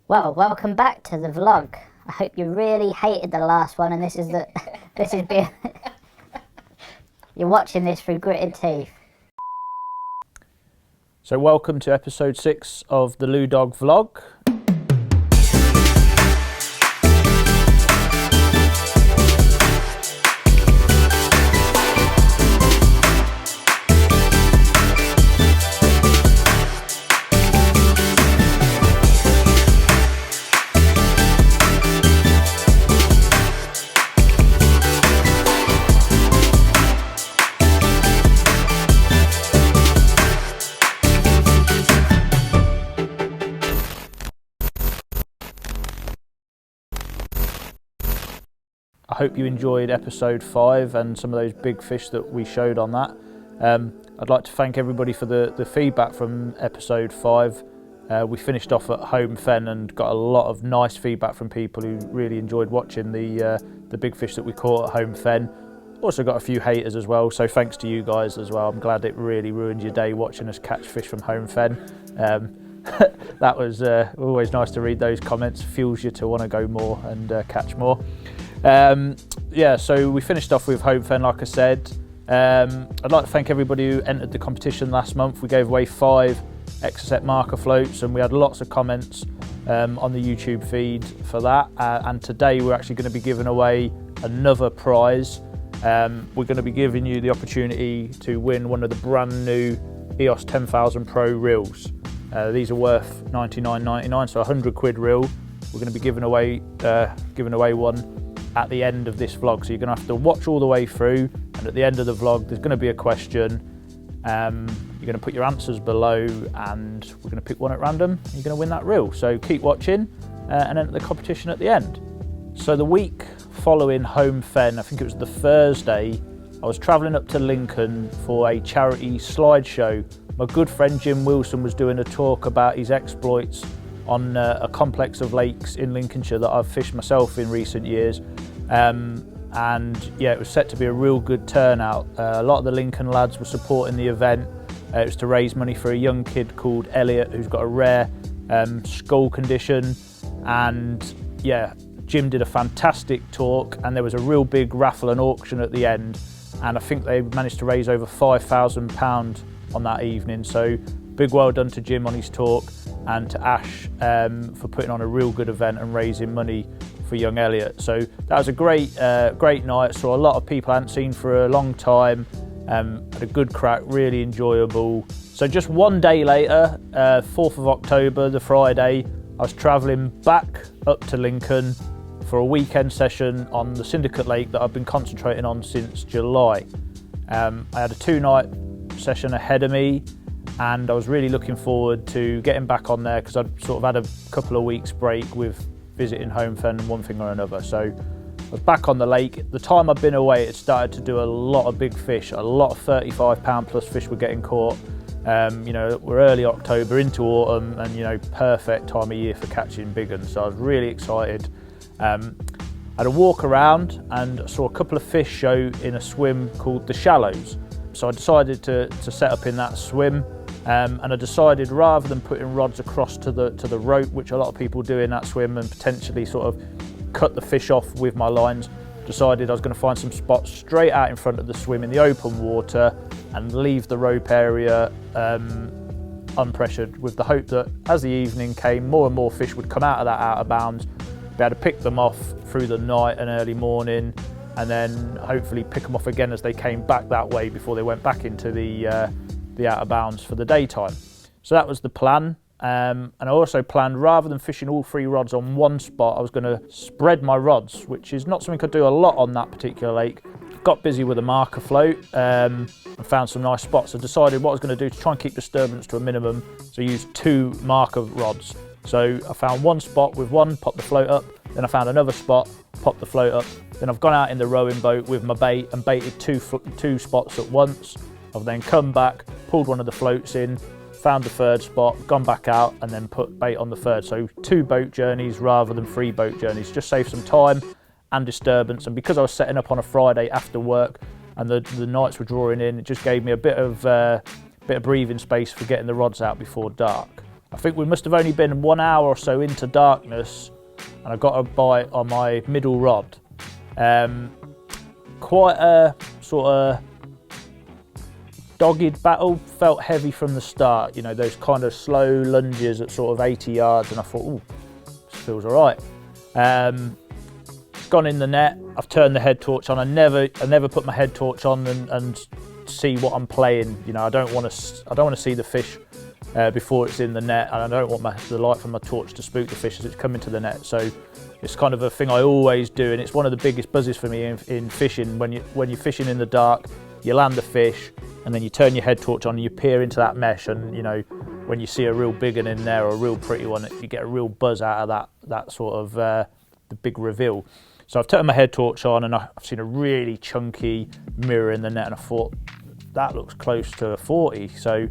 Well, welcome back to the vlog. I hope you really hated the last one, and this is being you're watching this through gritted teeth. So welcome to episode 6 of the LewDog vlog. I hope you enjoyed episode 5 and some of those big fish that we showed on that. I'd like to thank everybody for the feedback from episode 5. We finished off at Home Fen and got a lot of nice feedback from people who really enjoyed watching the big fish that we caught at Home Fen. Also got a few haters as well, so thanks to you guys as well. I'm glad it really ruined your day watching us catch fish from Home Fen. That was always nice to read those comments, fuels you to want to go more and catch more. Yeah, so we finished off with Home Fen, like I said. I'd like to thank everybody who entered the competition last month. We gave away 5 Exocet marker floats and we had lots of comments on the YouTube feed for that. And today we're actually going to be giving away another prize. We're going to be giving you the opportunity to win one of the brand new EOS 10,000 Pro reels. These are worth £99.99, so £100 reel. We're going to be giving away one at the end of this vlog, so you're going to have to watch all the way through, and at the end of the vlog there's going to be a question. You're going to put your answers below and we're going to pick one at random. You're going to win that reel, so keep watching and enter the competition at the end. So the week following Home Fen, I think it was the Thursday, I was travelling up to Lincoln for a charity slideshow. My good friend Jim Wilson was doing a talk about his exploits on a complex of lakes in Lincolnshire that I've fished myself in recent years. And yeah, it was set to be a real good turnout. A lot of the Lincoln lads were supporting the event. It was to raise money for a young kid called Elliot who's got a rare skull condition. And yeah, Jim did a fantastic talk and there was a real big raffle and auction at the end. And I think they managed to raise over £5,000 on that evening. So big well done to Jim on his talk and to Ash for putting on a real good event and raising money for young Elliot. So that was a great night. Saw a lot of people I hadn't seen for a long time. Had a good crack, really enjoyable. So just one day later, 4th of October, the Friday, I was travelling back up to Lincoln for a weekend session on the Syndicate Lake that I've been concentrating on since July. I had a 2-night session ahead of me and I was really looking forward to getting back on there because I'd sort of had a couple of weeks break with visiting Home Fen and one thing or another. So I was back on the lake. The time I've been away, it started to do a lot of big fish. A lot of 35-pound plus fish were getting caught. You know, we're early October into autumn and, you know, perfect time of year for catching big ones. So I was really excited. I had a walk around and saw a couple of fish show in a swim called the Shallows. So I decided to set up in that swim. And I decided rather than putting rods across to the rope, which a lot of people do in that swim, and potentially sort of cut the fish off with my lines, decided I was going to find some spots straight out in front of the swim in the open water and leave the rope area unpressured, with the hope that as the evening came, more and more fish would come out of that out of bounds, be able to pick them off through the night and early morning, and then hopefully pick them off again as they came back that way before they went back into the out of bounds for the daytime. So that was the plan. And I also planned, rather than fishing all 3 rods on one spot, I was going to spread my rods, which is not something I do a lot on that particular lake. Got busy with a marker float and found some nice spots. I decided what I was going to do to try and keep disturbance to a minimum, so I used 2 marker rods. So I found one spot with one, popped the float up, then I found another spot, popped the float up, then I've gone out in the rowing boat with my bait and baited two spots at once. I've then come back, pulled one of the floats in, found the 3rd spot, gone back out and then put bait on the 3rd. So 2 boat journeys rather than 3 boat journeys, just save some time and disturbance. And because I was setting up on a Friday after work and the nights were drawing in, it just gave me a bit of breathing space for getting the rods out before dark. I think we must have only been 1 hour or so into darkness, and I got a bite on my middle rod. Quite a sort of dogged battle, felt heavy from the start, you know, those kind of slow lunges at sort of 80 yards, and I thought, ooh, this feels all right. Gone in the net, I've turned the head torch on. I never put my head torch on and see what I'm playing. You know, I don't want to see the fish before it's in the net, and I don't want the light from my torch to spook the fish as it's coming to the net. So it's kind of a thing I always do, and it's one of the biggest buzzes for me in fishing. When you're fishing in the dark, you land the fish, and then you turn your head torch on and you peer into that mesh, and you know, when you see a real big one in there or a real pretty one, you get a real buzz out of that sort of the big reveal. So I've turned my head torch on, and I've seen a really chunky mirror in the net, and I thought that looks close to a 40. So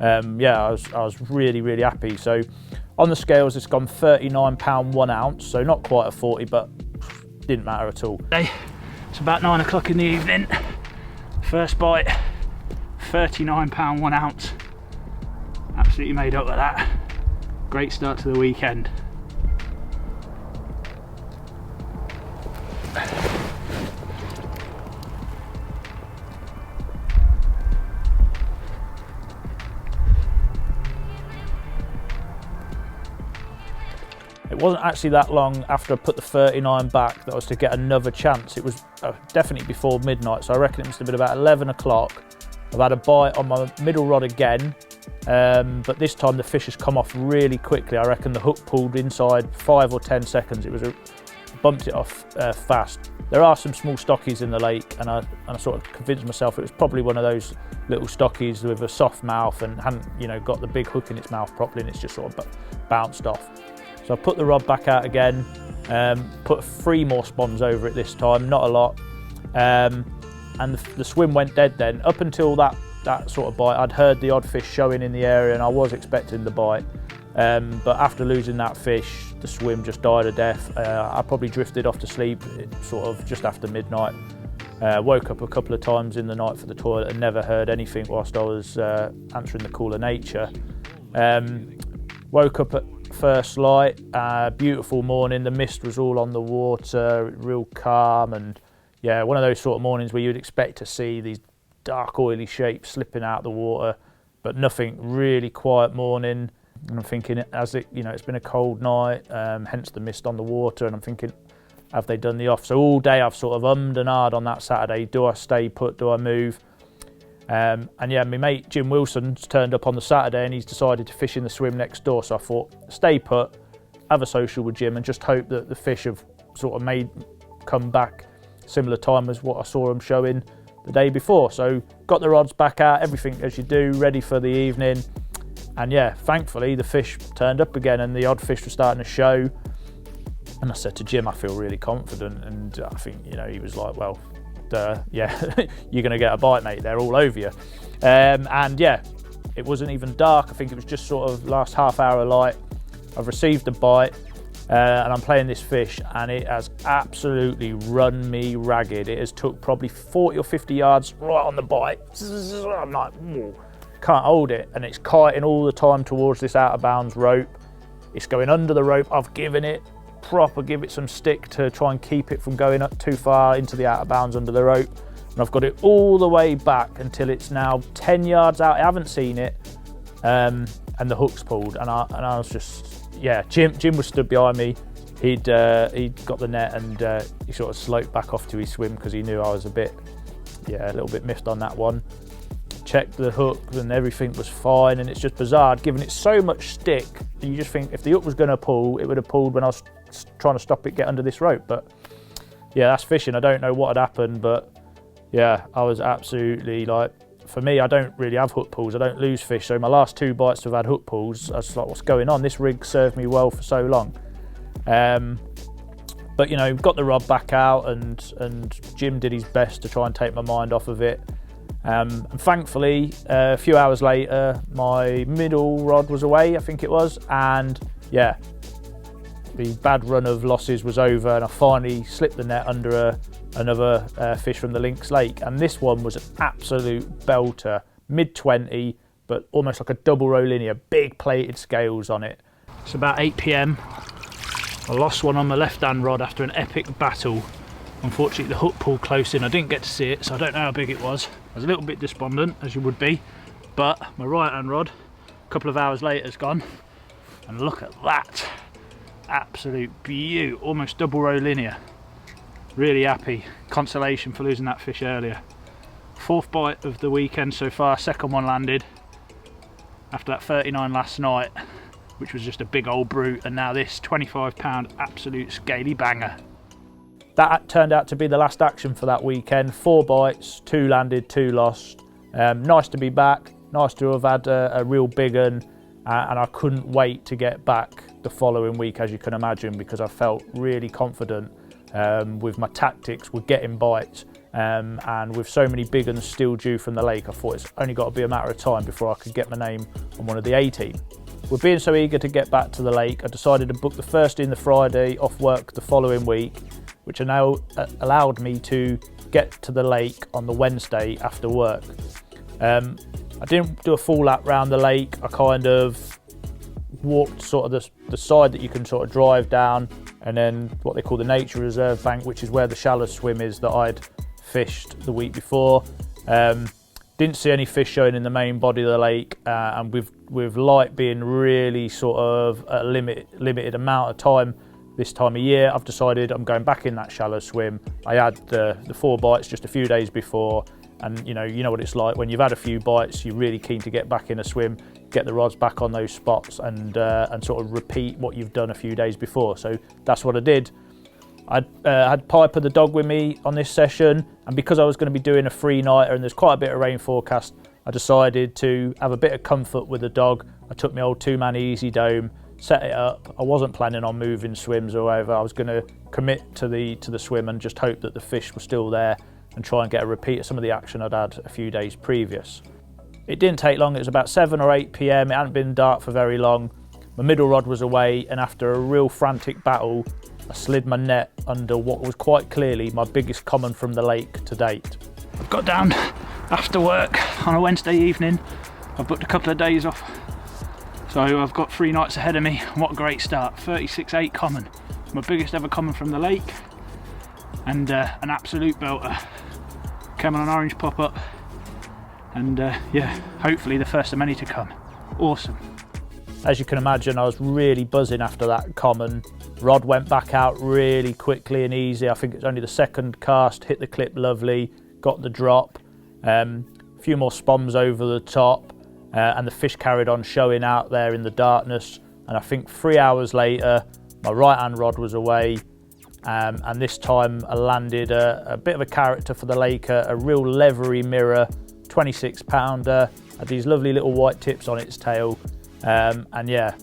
yeah, I was really, really happy. So on the scales, it's gone 39 pound 1 ounce, so not quite a 40, but didn't matter at all. It's about 9 o'clock in the evening. First bite, 39 pound 1 ounce. Absolutely made up with that. Great start to the weekend. It wasn't actually that long after I put the 39 back that I was to get another chance. It was definitely before midnight, so I reckon it must have been about 11 o'clock. I've had a bite on my middle rod again, but this time the fish has come off really quickly. I reckon the hook pulled inside 5 or 10 seconds. Bumped it off fast. There are some small stockies in the lake, and I sort of convinced myself it was probably one of those little stockies with a soft mouth and hadn't, you know, got the big hook in its mouth properly, and it's just sort of bounced off. So I put the rod back out again, put 3 more spons over it this time, not a lot, and the swim went dead then. Up until that sort of bite, I'd heard the odd fish showing in the area, and I was expecting the bite, but after losing that fish, the swim just died a death. I probably drifted off to sleep sort of just after midnight. Woke up a couple of times in the night for the toilet and never heard anything whilst I was answering the call of nature. Woke up at first light, beautiful morning, the mist was all on the water, real calm, and yeah, one of those sort of mornings where you'd expect to see these dark oily shapes slipping out the water, but nothing. Really quiet morning, and I'm thinking, as it, you know, it's been a cold night, hence the mist on the water, and I'm thinking, have they done the off? So all day I've sort of ummed and ahed on that Saturday. Do I stay put? Do I move? And yeah, my mate Jim Wilson's turned up on the Saturday, and he's decided to fish in the swim next door. So I thought, stay put, have a social with Jim, and just hope that the fish have sort of come back similar time as what I saw them showing the day before. So got the rods back out, everything as you do, ready for the evening. And yeah, thankfully the fish turned up again, and the odd fish were starting to show. And I said to Jim, I feel really confident, and I think, you know, he was like, well, yeah, you're going to get a bite, mate. They're all over you. And yeah, it wasn't even dark. I think it was just sort of last half hour light. I've received a bite, and I'm playing this fish, and it has absolutely run me ragged. It has took probably 40 or 50 yards right on the bite. I'm like, whoa, can't hold it, and it's kiting all the time towards this out of bounds rope. It's going under the rope. I've given it give it some stick to try and keep it from going up too far into the out of bounds under the rope, and I've got it all the way back until it's now 10 yards out. I haven't seen it, and the hook's pulled, and I was just, yeah, Jim was stood behind me. He'd got the net, and he sort of sloped back off to his swim because he knew I was a little bit miffed on that one. Checked the hook, and everything was fine, and it's just bizarre, given it so much stick, you just think if the hook was going to pull, it would have pulled when I was trying to stop it get under this rope. But yeah, that's fishing. I don't know what had happened, but yeah, I was absolutely like, for me, I don't really have hook pulls. I don't lose fish, so my last 2 bites have had hook pulls. I was like, what's going on? This rig served me well for so long. But you know, got the rod back out, and Jim did his best to try and take my mind off of it. And thankfully, a few hours later, my middle rod was away, I think it was, and yeah, the bad run of losses was over, and I finally slipped the net under another fish from the Links Lake, and this one was an absolute belter, mid-20, but almost like a double row linear, big plated scales on it. It's about 8 p.m. I lost one on my left-hand rod after an epic battle. Unfortunately, the hook pulled close in. I didn't get to see it, so I don't know how big it was. I was a little bit despondent, as you would be, but my right-hand rod, a couple of hours later, is gone. And look at that. Absolute beaut, almost double row linear. Really happy. Consolation for losing that fish earlier. 4th bite of the weekend so far, 2nd one landed after that 39 last night, which was just a big old brute, and now this 25-pound absolute scaly banger. That turned out to be the last action for that weekend. 4 bites, 2 landed, 2 lost. Nice to be back, nice to have had a real big one, and I couldn't wait to get back the following week, as you can imagine, because I felt really confident with my tactics with getting bites, and with so many big ones still due from the lake, I thought it's only got to be a matter of time before I could get my name on one of the A team. With being so eager to get back to the lake, I decided to book the Thursday and the Friday off work the following week, which now allowed me to get to the lake on the Wednesday after work. I didn't do a full lap round the lake. I kind of walked sort of the side that you can sort of drive down, and then what they call the nature reserve bank, which is where the shallow swim is that I'd fished the week before. Didn't see any fish showing in the main body of the lake, and with light being really sort of a limited amount of time this time of year, I've decided I'm going back in that shallow swim. I had the 4 bites just a few days before, and you know what it's like when you've had a few bites, you're really keen to get back in a swim, get the rods back on those spots, and sort of repeat what you've done a few days before. So that's what I did. I had Piper the dog with me on this session, and because I was going to be doing a 3-nighter and there's quite a bit of rain forecast, I decided to have a bit of comfort with the dog. I took my old 2-man easy dome, set it up. I wasn't planning on moving swims or whatever. I was going to commit to the swim and just hope that the fish were still there and try and get a repeat of some of the action I'd had a few days previous. It didn't take long. It was about 7 or 8 p.m. It hadn't been dark for very long. My middle rod was away, and after a real frantic battle, I slid my net under what was quite clearly my biggest common from the lake to date. I've got down after work on a Wednesday evening. I've booked a couple of days off, so I've got 3 nights ahead of me. What a great start. 36.8 common. My biggest ever common from the lake, and an absolute belter. Came on an orange pop-up, and yeah, hopefully the first of many to come. Awesome. As you can imagine, I was really buzzing after that common. Rod went back out really quickly and easy. I think it's only the 2nd cast, hit the clip lovely, got the drop. A few more spoms over the top, and the fish carried on showing out there in the darkness. And I think 3 hours later, my right-hand rod was away, and this time I landed a bit of a character for the lake, a real leathery mirror, 26-pounder, had these lovely little white tips on its tail. And yeah,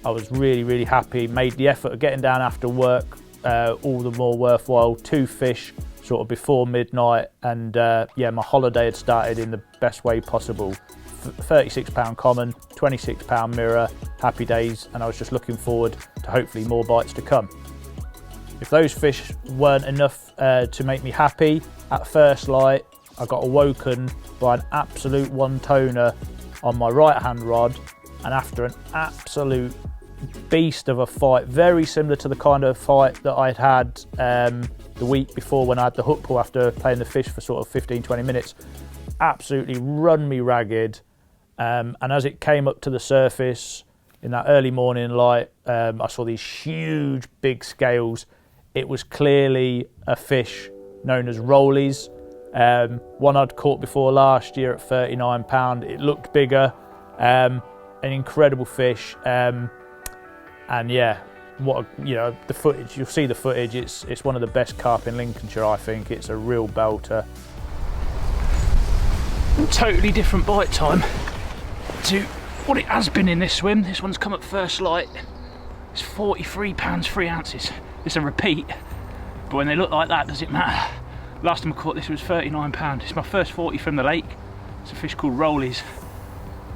I was really happy. Made the effort of getting down after work all the more worthwhile. 2 fish sort of before midnight, and yeah, my holiday had started in the best way possible. 36-pound common, 26-pound mirror, happy days, and I was just looking forward to hopefully more bites to come. If those fish weren't enough to make me happy, at first light I got awoken by an absolute one-toner on my right-hand rod, and after an absolute beast of a fight, very similar to the kind of fight that I'd had the week before when I had the hook pull after playing the fish for sort of 15-20 minutes, absolutely run me ragged. And as it came up to the surface in that early morning light, I saw these huge big scales. It was clearly a fish known as rollies, one I'd caught before last year at 39 pound. It looked bigger, an incredible fish, and yeah, the footage, you'll see the footage, it's one of the best carp in Lincolnshire, I think. It's a real belter. Totally different bite time to what it has been in this swim. This one's come up first light. It's 43 pounds 3 ounces. It's a repeat, but when they look like that, does it matter? Last time I caught this was 39 pound. It's my first 40 from the lake. It's a fish called rollies.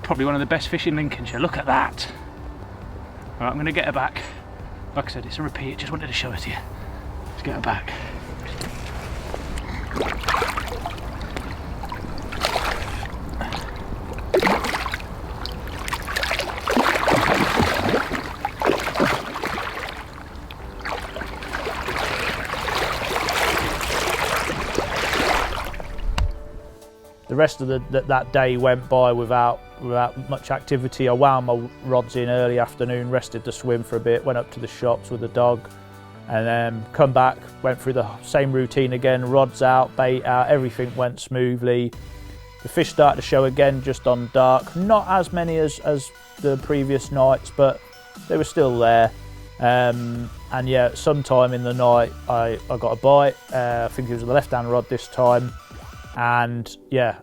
Probably one of the best fish in Lincolnshire. Look at that. All right, I'm gonna get her back. Like I said, it's a repeat. Just wanted to show it to you. Let's get her back. rest of that day went by without much activity. I wound my rods in early afternoon, rested the swim for a bit, went up to the shops with the dog, and then come back, went through the same routine again, rods out, bait out, everything went smoothly. The fish started to show again just on dark, not as many as the previous nights, but they were still there. And yeah, sometime in the night I got a bite. I think it was a left-hand rod this time, and yeah,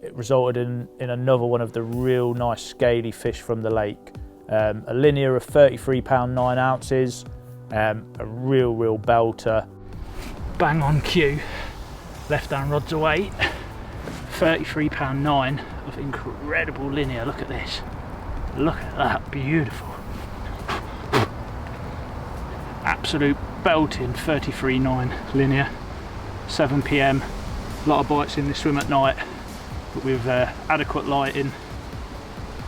it resulted in another one of the real nice scaly fish from the lake. A linear of 33 pound 9 ounces, a real belter. Bang on cue, left-hand rod's away. 33 pound 9 of incredible linear. Look at this, look at that, beautiful. Absolute belting 33.9 linear, 7 PM. A lot of bites in this swim at night, but with adequate lighting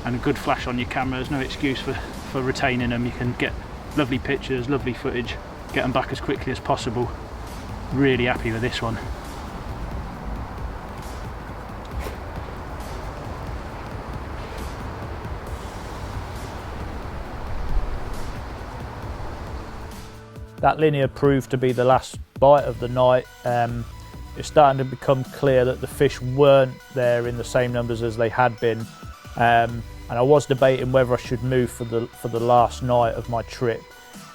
and a good flash on your camera, there's no excuse for retaining them. You can get lovely pictures, lovely footage, get them back as quickly as possible. Really happy with this one. That linear proved to be the last bite of the night. It's starting to become clear that the fish weren't there in the same numbers as they had been, and I was debating whether I should move for the last night of my trip.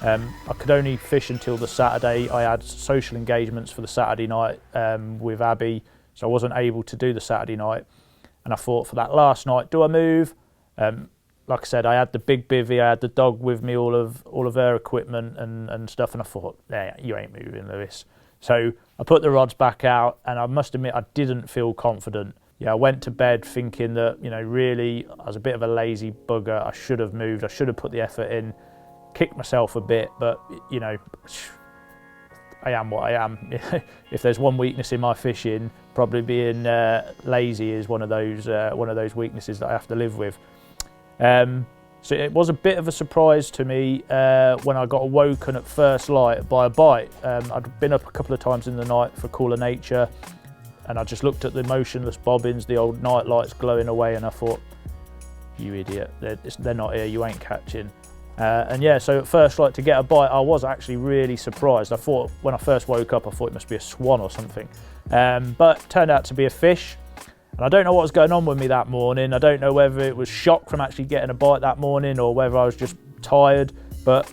I could only fish until the Saturday. I had social engagements for the Saturday night with Abby, so I wasn't able to do the Saturday night. And I thought, for that last night, do I move? Like I said, I had the big bivvy, I had the dog with me, all of her equipment and stuff, and I thought, yeah, you ain't moving, Lewis. So I put the rods back out, and I must admit I didn't feel confident. Yeah, I went to bed thinking that, you know, really, I was a bit of a lazy bugger. I should have moved, I should have put the effort in, kicked myself a bit, but, you know, I am what I am. If there's one weakness in my fishing, probably being lazy is one of those weaknesses that I have to live with. So it was a bit of a surprise to me when I got awoken at first light by a bite. I'd been up a couple of times in the night for cooler nature, and I just looked at the motionless bobbins, the old night lights glowing away, and I thought, you idiot, they're not here, you ain't catching. And yeah, so at first light to get a bite, I was actually really surprised. I thought, when I first woke up, I thought it must be a swan or something, but it turned out to be a fish. And I don't know what was going on with me that morning. I don't know whether it was shock from actually getting a bite that morning or whether I was just tired, but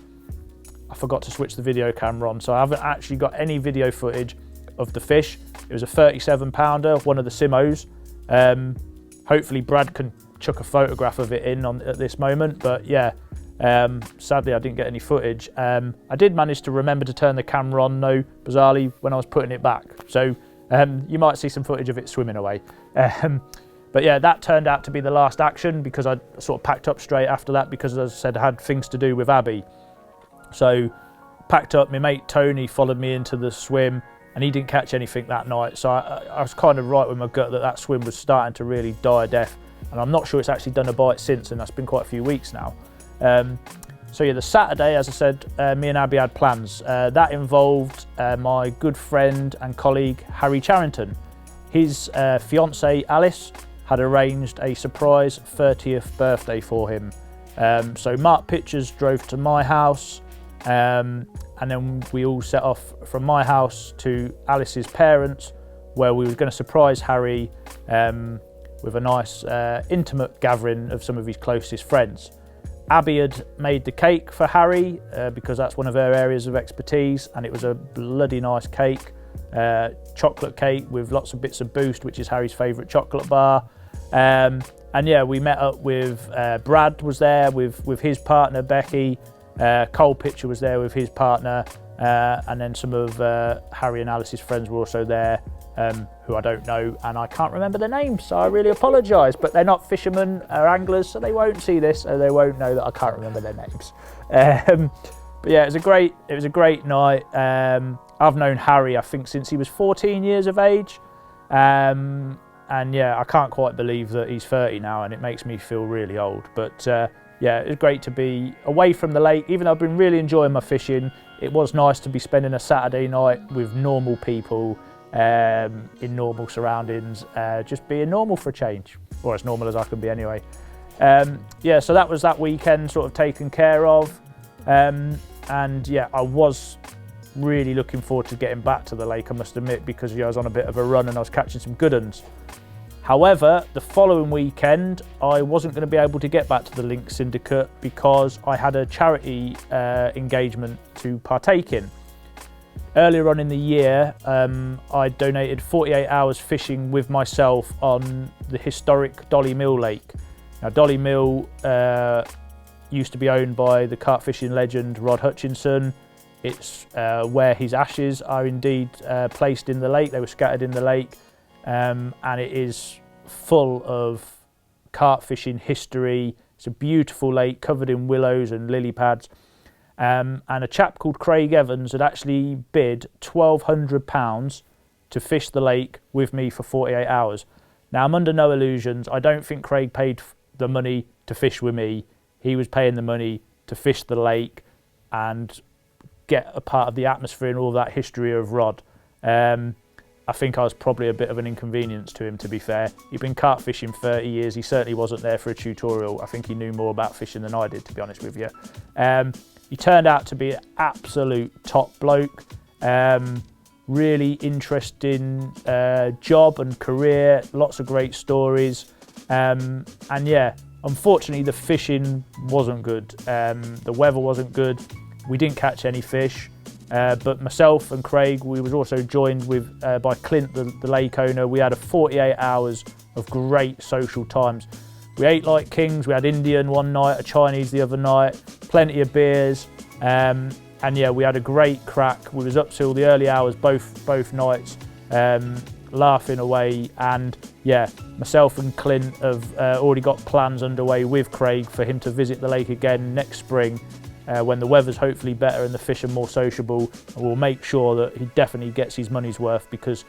I forgot to switch the video camera on, so I haven't actually got any video footage of the fish. It was a 37 pounder, one of the Simmos. Hopefully Brad can chuck a photograph of it in at this moment, but yeah, sadly I didn't get any footage. I did manage to remember to turn the camera on though, bizarrely, when I was putting it back. So you might see some footage of it swimming away. But yeah, that turned out to be the last action, because I sort of packed up straight after that, because, as I said, I had things to do with Abby. So packed up, my mate Tony followed me into the swim, and he didn't catch anything that night. So I was kind of right with my gut that swim was starting to really die a death, and I'm not sure it's actually done a bite since, and that's been quite a few weeks now. So yeah, the Saturday, as I said, me and Abby had plans. That involved my good friend and colleague Harry Charrington. His fiancée Alice had arranged a surprise 30th birthday for him. So Mark Pitchers drove to my house, and then we all set off from my house to Alice's parents, where we were going to surprise Harry with a nice intimate gathering of some of his closest friends. Abby had made the cake for Harry because that's one of her areas of expertise, and it was a bloody nice cake, chocolate cake with lots of bits of Boost, which is Harry's favourite chocolate bar. And yeah, we met up with Brad was there with his partner Becky, Cole Pitcher was there with his partner, and then some of Harry and Alice's friends were also there, who I don't know, and I can't remember their names, so I really apologise, but they're not fishermen or anglers, so they won't see this, so they won't know that I can't remember their names. But yeah, it was a great night. I've known Harry, I think, since he was 14 years of age, and yeah, I can't quite believe that he's 30 now, and it makes me feel really old. But yeah, it was great to be away from the lake. Even though I've been really enjoying my fishing, it was nice to be spending a Saturday night with normal people, in normal surroundings, just being normal for a change, or as normal as I can be anyway. Yeah, so that was that weekend sort of taken care of, and yeah, I was really looking forward to getting back to the lake, I must admit, because I was on a bit of a run and I was catching some good ones. However, the following weekend I wasn't going to be able to get back to the Link Syndicate because I had a charity engagement to partake in. Earlier on in the year, I donated 48 hours fishing with myself on the historic Dolly Mill Lake. Now, Dolly Mill used to be owned by the carp fishing legend Rod Hutchinson. It's where his ashes are indeed placed in the lake. They were scattered in the lake, and it is full of carp fishing history. It's a beautiful lake covered in willows and lily pads. And a chap called Craig Evans had actually bid £1,200 to fish the lake with me for 48 hours. Now, I'm under no illusions. I don't think Craig paid the money to fish with me. He was paying the money to fish the lake and get a part of the atmosphere and all that history of Rod. I think I was probably a bit of an inconvenience to him, to be fair. He'd been carp fishing 30 years. He certainly wasn't there for a tutorial. I think he knew more about fishing than I did, to be honest with you. He turned out to be an absolute top bloke. Really interesting job and career, lots of great stories. And yeah, unfortunately the fishing wasn't good. The weather wasn't good. We didn't catch any fish. But myself and Craig, we was also joined with by Clint, the lake owner. We had a 48 hours of great social times. We ate like kings. We had Indian one night, a Chinese the other night, plenty of beers, and yeah, we had a great crack. We was up till the early hours both nights, laughing away. And yeah, myself and Clint have already got plans underway with Craig for him to visit the lake again next spring. When the weather's hopefully better and the fish are more sociable, and we'll make sure that he definitely gets his money's worth, because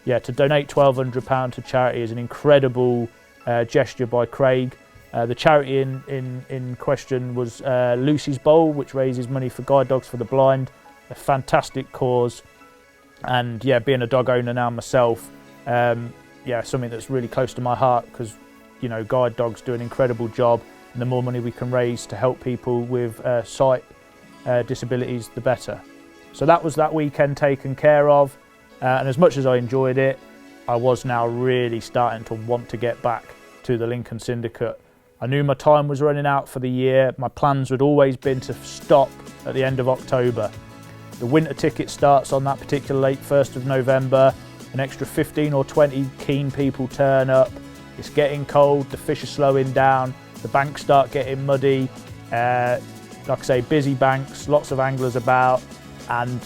yeah, to donate £1,200 to charity is an incredible gesture by Craig. The charity in question was Lucy's Bowl, which raises money for guide dogs for the blind. A fantastic cause, and yeah, being a dog owner now myself, yeah, something that's really close to my heart, because you know, guide dogs do an incredible job. And the more money we can raise to help people with sight disabilities, the better. So that was that weekend taken care of. And as much as I enjoyed it, I was now really starting to want to get back to the Lincoln Syndicate. I knew my time was running out for the year. My plans had always been to stop at the end of October. The winter ticket starts on that particular lake 1st of November. An extra 15 or 20 keen people turn up. It's getting cold, the fish are slowing down. The banks start getting muddy, like I say, busy banks, lots of anglers about, and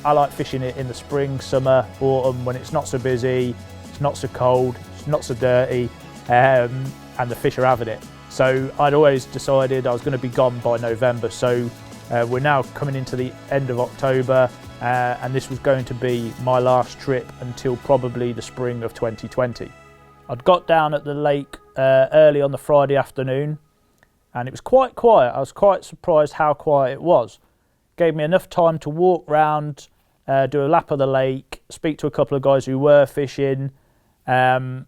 I like fishing it in the spring, summer, autumn, when it's not so busy, it's not so cold, it's not so dirty, and the fish are having it. So I'd always decided I was going to be gone by November, so we're now coming into the end of October, and this was going to be my last trip until probably the spring of 2020. I'd got down at the lake early on the Friday afternoon, and it was quite quiet. I was quite surprised how quiet it was. Gave me enough time to walk round, do a lap of the lake, speak to a couple of guys who were fishing, and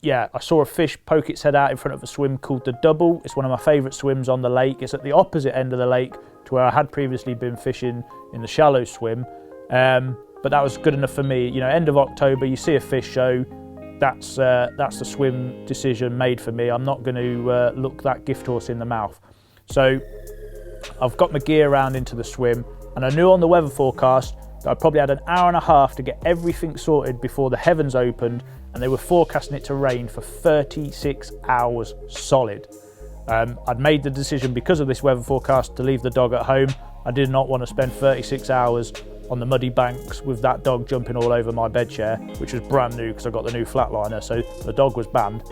yeah, I saw a fish poke its head out in front of a swim called the Double. It's one of my favourite swims on the lake. It's at the opposite end of the lake to where I had previously been fishing in the shallow swim, but that was good enough for me. You know, end of October, you see a fish show. That's the swim decision made for me. I'm not going to look that gift horse in the mouth. So I've got my gear around into the swim, and I knew on the weather forecast that I probably had an hour and a half to get everything sorted before the heavens opened, and they were forecasting it to rain for 36 hours solid. I'd made the decision because of this weather forecast to leave the dog at home. I did not want to spend 36 hours on the muddy banks with that dog jumping all over my bed chair, which was brand new because I got the new flatliner, so the dog was banned.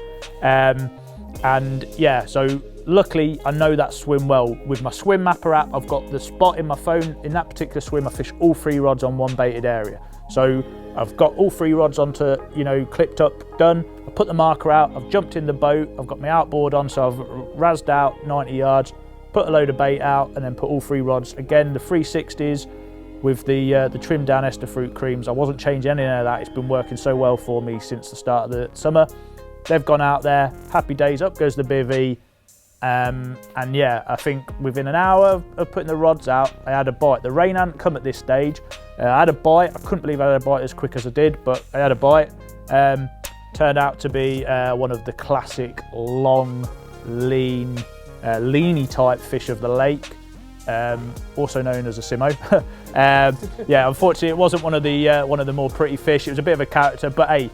And yeah, so luckily I know that swim well. With my swim mapper app, I've got the spot in my phone. In that particular swim, I fish all 3 rods on one baited area. So I've got all 3 rods onto, you know, clipped up, done. I put the marker out, I've jumped in the boat, I've got my outboard on, so I've razzed out 90 yards, put a load of bait out, and then put all 3 rods. Again, the 360s, with the trimmed down ester fruit creams. I wasn't changing any of that. It's been working so well for me since the start of the summer. They've gone out there, happy days, up goes the bivvy. And yeah, I think within an hour of putting the rods out, I had a bite. The rain hadn't come at this stage. I had a bite. I couldn't believe I had a bite as quick as I did, but I had a bite. Turned out to be one of the classic long, lean, leany type fish of the lake, also known as a simo. Yeah, unfortunately, it wasn't one of the more pretty fish. It was a bit of a character, but hey,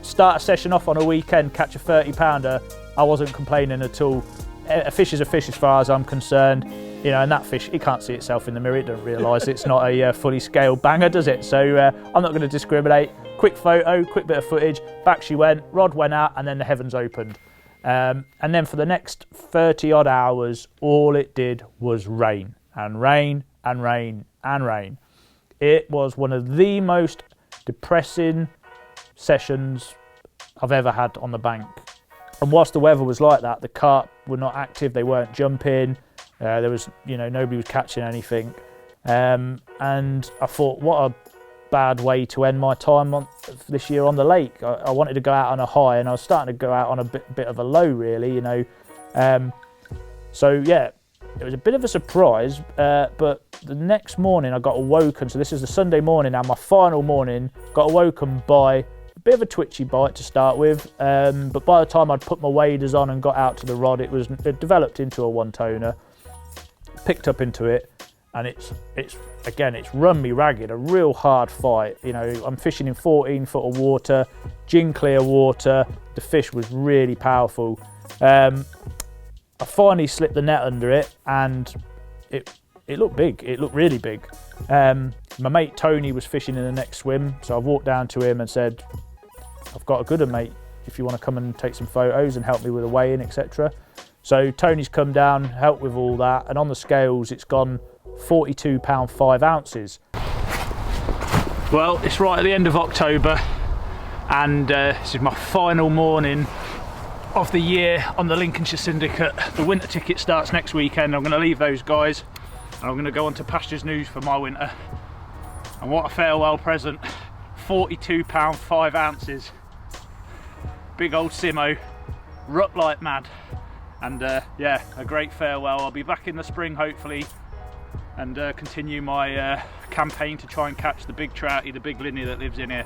start a session off on a weekend, catch a 30-pounder. I wasn't complaining at all. A fish is a fish as far as I'm concerned, you know, and that fish, it can't see itself in the mirror. It doesn't realise it's not a fully scaled banger, does it? So I'm not going to discriminate. Quick photo, quick bit of footage, back she went, rod went out, and then the heavens opened. And then for the next 30 odd hours, all it did was rain and rain and rain and rain. It was one of the most depressing sessions I've ever had on the bank. And whilst the weather was like that, the carp were not active, they weren't jumping, there was, you know, nobody was catching anything. And I thought, what a bad way to end my time this year on the lake. I wanted to go out on a high, and I was starting to go out on a bit of a low, really, you know. So yeah, it was a bit of a surprise, but the next morning I got awoken, so this is the Sunday morning now, my final morning, got awoken by a bit of a twitchy bite to start with, but by the time I'd put my waders on and got out to the rod, it developed into a one-toner, picked up into it, and it's run me ragged, a real hard fight. You know, I'm fishing in 14 foot of water, gin clear water. The fish was really powerful. I finally slipped the net under it, and it looked big. It looked really big. My mate Tony was fishing in the next swim, so I walked down to him and said, "I've got a good one, mate, if you want to come and take some photos and help me with the weigh-in, etc." So Tony's come down, helped with all that, and on the scales it's gone 42 pound 5 ounces. Well, it's right at the end of October, and this is my final morning of the year on the Lincolnshire Syndicate. The winter ticket starts next weekend. I'm going to leave those guys and I'm going to go on to Pastures News for my winter. And what a farewell present. 42 pound 5 ounces. Big old Simo, rut like mad. And yeah, a great farewell. I'll be back in the spring hopefully, and continue my campaign to try and catch the big trouty, the big linny that lives in here.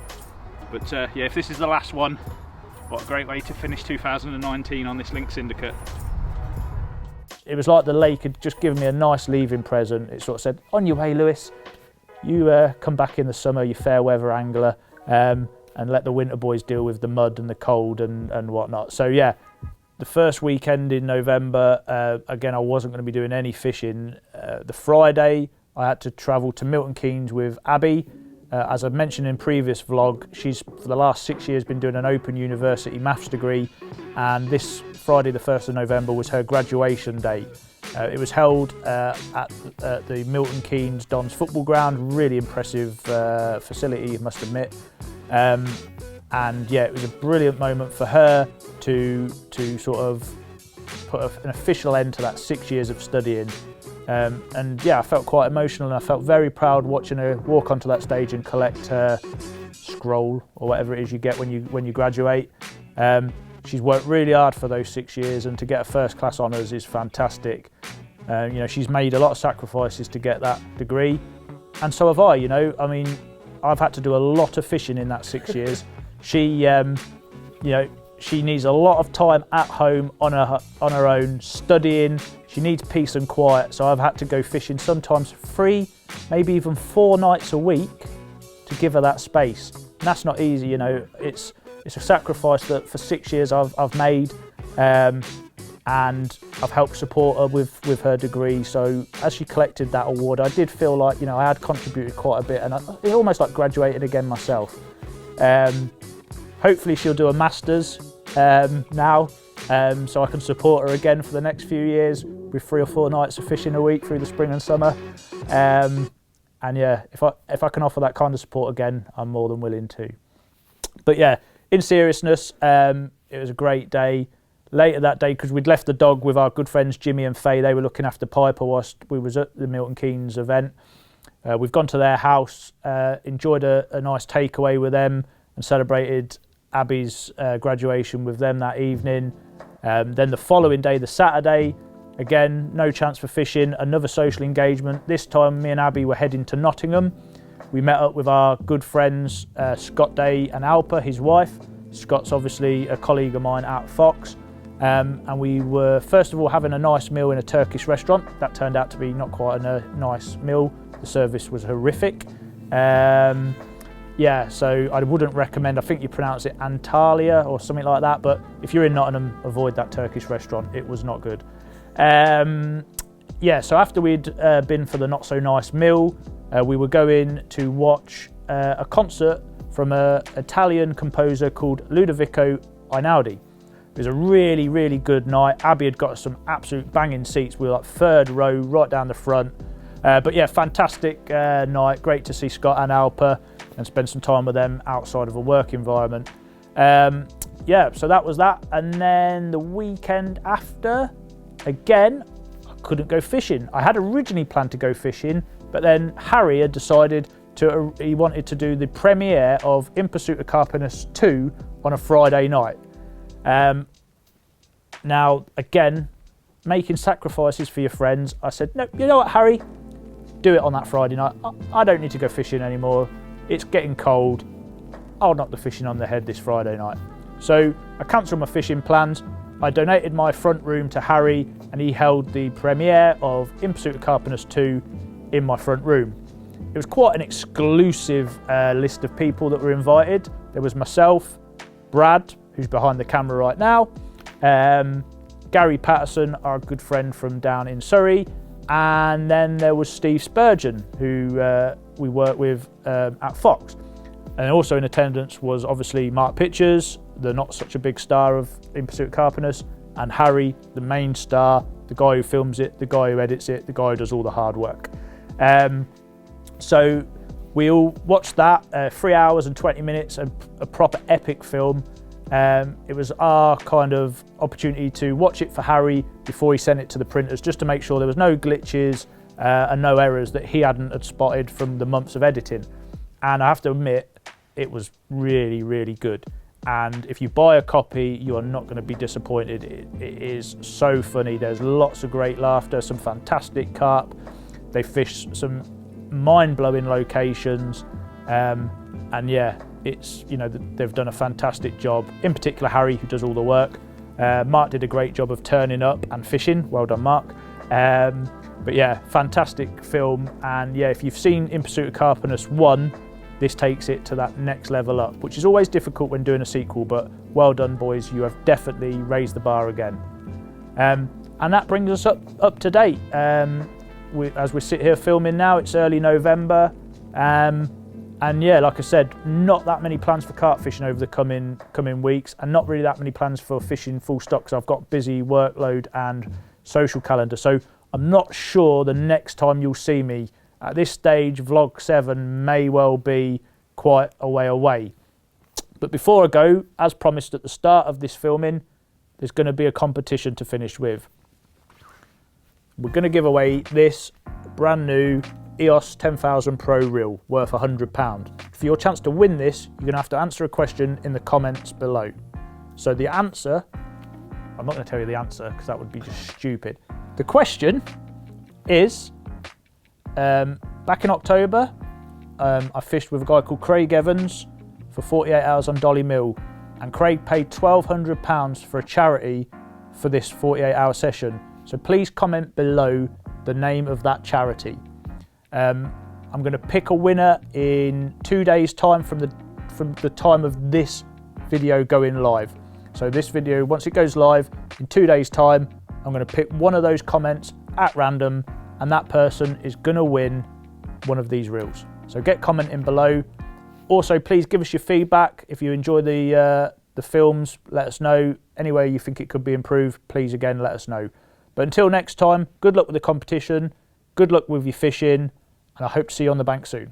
But yeah, if this is the last one, what a great way to finish 2019 on this Link Syndicate. It was like the lake had just given me a nice leaving present. It sort of said, on your way, Lewis, you come back in the summer, you fair weather angler, and let the winter boys deal with the mud and the cold and whatnot. So yeah, the first weekend in November, again, I wasn't going to be doing any fishing. The Friday, I had to travel to Milton Keynes with Abby. As I've mentioned in previous vlog, she's for the last 6 years been doing an Open University maths degree, and this Friday the 1st of November was her graduation date. It was held at the Milton Keynes Dons football ground. Really impressive facility, I must admit. And yeah, it was a brilliant moment for her to sort of put an official end to that 6 years of studying. And yeah, I felt quite emotional, and I felt very proud watching her walk onto that stage and collect her scroll, or whatever it is you get when you graduate. She's worked really hard for those 6 years, and to get a first class honours is fantastic. You know, she's made a lot of sacrifices to get that degree, and so have I. You know, I mean, I've had to do a lot of fishing in that 6 years. She, you know, she needs a lot of time at home on her own, studying. She needs peace and quiet, so I've had to go fishing sometimes 3, maybe even 4 nights a week to give her that space. And that's not easy, you know. It's a sacrifice that for 6 years I've made, and I've helped support her with her degree. So as she collected that award, I did feel like, you know, I had contributed quite a bit, and it's almost like graduated again myself. Hopefully she'll do a master's now, so I can support her again for the next few years with 3 or 4 nights of fishing a week through the spring and summer. And yeah, if I can offer that kind of support again, I'm more than willing to. But yeah, in seriousness, it was a great day. Later that day, because we'd left the dog with our good friends Jimmy and Faye, they were looking after Piper whilst we was at the Milton Keynes event. We've gone to their house, enjoyed a nice takeaway with them, and celebrated Abby's graduation with them that evening. Then the following day, the Saturday, again, no chance for fishing, another social engagement. This time me and Abby were heading to Nottingham. We met up with our good friends Scott Day and Alpa, his wife. Scott's obviously a colleague of mine at Fox. And we were first of all having a nice meal in a Turkish restaurant. That turned out to be not quite a nice meal. The service was horrific. Yeah, so I wouldn't recommend, I think you pronounce it Antalya or something like that, but if you're in Nottingham, avoid that Turkish restaurant. It was not good. Yeah, so after we'd been for the not so nice meal, we were going to watch a concert from an Italian composer called Ludovico Einaudi. It was a really, really good night. Abby had got some absolute banging seats. We were like third row, right down the front. But yeah, fantastic night. Great to see Scott and Alpa and spend some time with them outside of a work environment. Yeah, so that was that. And then the weekend after, again, I couldn't go fishing. I had originally planned to go fishing, but then Harry had decided he wanted to do the premiere of In Pursuit of Carpinus 2 on a Friday night. Now, again, making sacrifices for your friends, I said, no, you know what, Harry? Do it on that Friday night. I don't need to go fishing anymore. It's getting cold. I'll knock the fishing on the head this Friday night. So I cancelled my fishing plans. I donated my front room to Harry, and he held the premiere of In Pursuit of Carpinus 2 in my front room. It was quite an exclusive list of people that were invited. There was myself, Brad, who's behind the camera right now, Gary Patterson, our good friend from down in Surrey, and then there was Steve Spurgeon, who we work with at Fox. And also in attendance was obviously Mark Pitchers, the not such a big star of In Pursuit of Carpinus, and Harry, the main star, the guy who films it, the guy who edits it, the guy who does all the hard work. So we all watched that, 3 hours and 20 minutes, a proper epic film. It was our kind of opportunity to watch it for Harry before he sent it to the printers, just to make sure there was no glitches and no errors that he hadn't spotted from the months of editing. And I have to admit, it was really, really good. And if you buy a copy, you are not going to be disappointed. It is so funny. There's lots of great laughter, some fantastic carp. They fish some mind-blowing locations. And yeah, it's, you know, they've done a fantastic job. In particular, Harry, who does all the work. Mark did a great job of turning up and fishing. Well done, Mark. But yeah, fantastic film. And yeah, if you've seen In Pursuit of Carpinus 1, this takes it to that next level up, which is always difficult when doing a sequel, but well done, boys. You have definitely raised the bar again. And that brings us up to date. As we sit here filming now, it's early November. And yeah, like I said, not that many plans for carp fishing over the coming weeks, and not really that many plans for fishing full stop, because I've got busy workload and social calendar. So I'm not sure the next time you'll see me. At this stage, vlog 7 may well be quite a way away. But before I go, as promised at the start of this filming, there's going to be a competition to finish with. We're going to give away this brand new EOS 10,000 Pro reel worth £100. For your chance to win this, you're going to have to answer a question in the comments below. So the answer, I'm not going to tell you the answer because that would be just stupid. The question is, back in October, I fished with a guy called Craig Evans for 48 hours on Dolly Mill, and Craig paid £1,200 for a charity for this 48-hour session. So please comment below the name of that charity. I'm going to pick a winner in 2 days' time from the time of this video going live. So this video, once it goes live in 2 days' time, I'm going to pick one of those comments at random, and that person is going to win one of these reels. So get commenting below. Also, please give us your feedback. If you enjoy the films, let us know. Anywhere you think it could be improved, please again let us know. But until next time, good luck with the competition, good luck with your fishing, and I hope to see you on the bank soon.